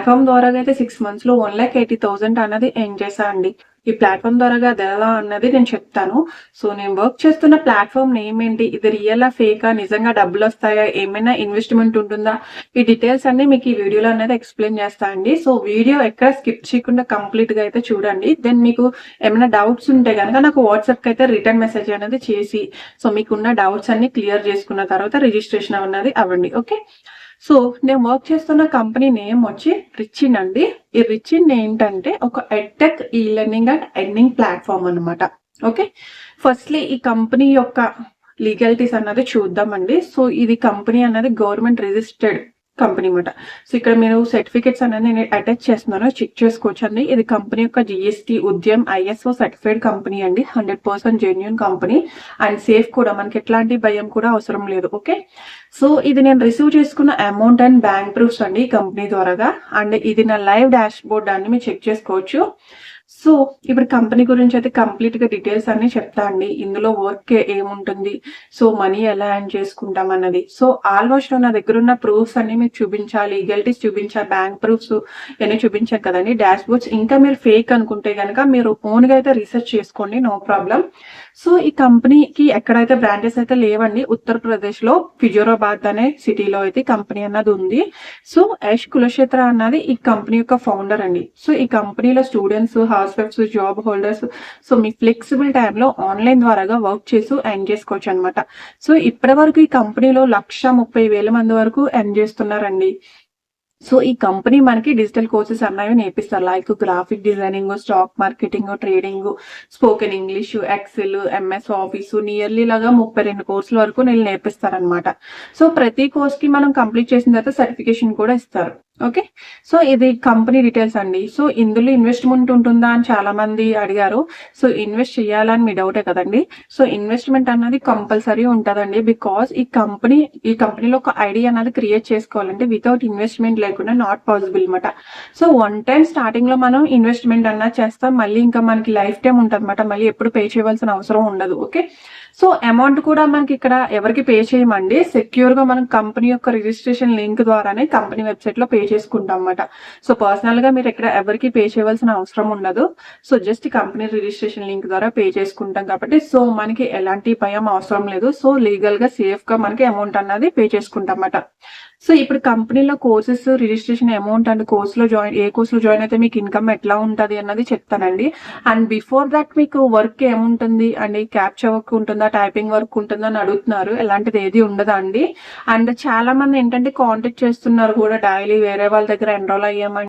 Platform ద్వారా అయితే 6 months లో 1,80,000 అన్నది ఎర్న్ చేశా అండి. ఈ ప్లాట్ఫామ్ ద్వారా అది ఎలా అన్నది నేను చెప్తాను. సో నేను వర్క్ చేస్తున్న ప్లాట్ఫామ్ నేమ్ ఏంటి, ఇది రియలా ఫేకా, నిజంగా డబ్బులు వస్తాయా, ఏమైనా ఇన్వెస్ట్మెంట్ ఉంటుందా, ఈ డీటెయిల్స్ అన్ని మీకు ఈ వీడియోలో అనేది ఎక్స్ప్లెయిన్ చేస్తా అండి. సో వీడియో ఎక్కడ స్కిప్ చేయకుండా కంప్లీట్ గా అయితే చూడండి. దెన్ మీకు ఏమైనా డౌట్స్ ఉంటే కనుక నాకు వాట్సాప్ కి అయితే రిటర్న్ మెసేజ్ అనేది చేసి, సో మీకున్న డౌట్స్ అన్ని క్లియర్ చేసుకున్న తర్వాత రిజిస్ట్రేషన్ అన్నది అవ్వండి. ఓకే, సో నేను వర్క్ చేస్తున్న కంపెనీ నేమ్ వచ్చి రిచిన్ అండి. ఈ రిచిన్ ఏంటంటే ఒక ఎడ్టెక్ ఈ లెర్నింగ్ అండ్ ఎర్నింగ్ ప్లాట్ఫామ్ అనమాట. ఓకే, ఫస్ట్లీ ఈ కంపెనీ యొక్క లీగాలిటీస్ అన్నది చూద్దామండి. సో ఇది కంపెనీ అన్నది గవర్నమెంట్ రిజిస్టర్డ్ కంపెనీ అనమాట. సో ఇక్కడ మీరు సర్టిఫికేట్స్ అనేది నేను అటాచ్ చేస్తున్నాను, చెక్ చేసుకోవచ్చు అండి. ఇది కంపెనీ యొక్క GST, Udyam, ISO certified company అండి. 100% జెన్యూన్ కంపెనీ అండ్ సేఫ్ కూడా, మనకి ఎట్లాంటి భయం కూడా అవసరం లేదు. ఓకే, సో ఇది నేను రిసీవ్ చేసుకున్న అమౌంట్ అండ్ బ్యాంక్ ప్రూఫ్స్ అండి ఈ కంపెనీ ద్వారాగా. అండ్ ఇది నా లైవ్ డాష్ బోర్డ్ అని మీరు చెక్ చేసుకోవచ్చు. సో ఇప్పుడు కంపెనీ గురించి అయితే కంప్లీట్ గా డీటెయిల్స్ అన్ని చెప్తా అండి. ఇందులో వర్క్ ఏముంటుంది, సో మనీ ఎలా ఎర్న్ చేసుకుంటాం అన్నది. సో ఆల్మోస్ట్ నా దగ్గర ఉన్న ప్రూఫ్స్ అన్ని మీకు చూపించాలి, లీగలిటీస్ చూపించాలి, బ్యాంక్ ప్రూఫ్స్ ఇవన్నీ చూపించాను కదండి, డాష్ బోర్డ్స్. ఇంకా మీరు ఫేక్ అనుకుంటే కనుక మీరు ఓన్ గా అయితే రీసెర్చ్ చేసుకోండి, నో ప్రాబ్లం. సో ఈ కంపెనీకి ఎక్కడైతే బ్రాంచెస్ అయితే లేవండి, ఉత్తరప్రదేశ్ లో ఫిజోరాబాద్ అనే సిటీలో అయితే కంపెనీ అన్నది ఉంది. సో యష్ కులక్షేత్ర అన్నది ఈ కంపెనీ యొక్క ఫౌండర్ అండి. సో ఈ కంపెనీలో స్టూడెంట్స్, హౌస్ వైఫ్స్, జాబ్ హోల్డర్స్, సో మీ ఫ్లెక్సిబుల్ టైంలో ఆన్లైన్ ద్వారాగా వర్క్ చేసి ఎర్న్ చేసుకోవచ్చు అనమాట. సో ఇప్పటి వరకు ఈ కంపెనీలో 1,30,000 మంది వరకు ఎర్న్ చేస్తున్నారండి. సో ఈ కంపెనీ మనకి డిజిటల్ కోర్సెస్ అన్నవి నేర్పిస్తారు, like graphic designing, stock marketing, trading, spoken English, Excel, MS Office, nearly లాగా 32 కోర్సుల వరకు నేను నేర్పిస్తారనమాట. సో ప్రతి కోర్స్ కి మనం కంప్లీట్ చేసిన తర్వాత సర్టిఫికేషన్ కూడా ఇస్తారు. ఓకే, సో ఇది కంపెనీ డీటెయిల్స్ అండి. సో ఇందులో ఇన్వెస్ట్మెంట్ ఉంటుందా అని చాలా మంది అడిగారు. సో ఇన్వెస్ట్ చేయాలని మీ డౌటే కదండి. సో ఇన్వెస్ట్మెంట్ అన్నది కంపల్సరీ ఉంటుందండి. బికాస్ ఈ కంపెనీలో ఒక ఐడియా అన్నది క్రియేట్ చేసుకోవాలంటే వితౌట్ ఇన్వెస్ట్మెంట్ లేకుండా నాట్ పాసిబుల్ అనమాట. సో వన్ టైం స్టార్టింగ్ లో మనం ఇన్వెస్ట్మెంట్ అన్నది చేస్తాం, మళ్ళీ ఇంకా మనకి లైఫ్ టైం ఉంటుంది అనమాట, మళ్ళీ ఎప్పుడు పే చేయవలసిన అవసరం ఉండదు. ఓకే, సో అమౌంట్ కూడా మనకి ఇక్కడ ఎవరికి పే చేయమండి, సెక్యూర్ గా మనం కంపెనీ యొక్క రిజిస్ట్రేషన్ లింక్ ద్వారానే కంపెనీ వెబ్సైట్ లో పే చేసుకుంటాం అన్నమాట. సో పర్సనల్ గా మీరు ఇక్కడ ఎవరికి పే చేయవలసిన అవసరం ఉండదు. So just company registration link ద్వారా పే చేసుకుంటాం కాబట్టి సో మనకి ఎలాంటి భయం అవసరం లేదు. సో లీగల్ గా సేఫ్ గా మనకి అమౌంట్ అన్నది పే చేసుకుంటాం అన్నమాట. సో ఇప్పుడు కంపెనీలో కోర్సెస్, రిజిస్ట్రేషన్ అమౌంట్ అండ్ ఏ కోర్సులో జాయిన్ అయితే మీకు ఇన్కమ్ ఎట్లా ఉంటది అన్నది చెప్తానండి. అండ్ బిఫోర్ దట్ మీకు వర్క్ ఏముంటుంది అండి, క్యాప్చర్ వర్క్ ఉంటుందా, టైపింగ్ వర్క్ ఉంటుందా అని అడుగుతున్నారు. ఎలాంటిది ఏది ఉండదా అండి. అండ్ చాలా మంది ఏంటంటే కాంటాక్ట్ చేస్తున్నారు కూడా డైలీ, వేరే వాళ్ళ దగ్గర ఎన్రోల్ అయ్యామండి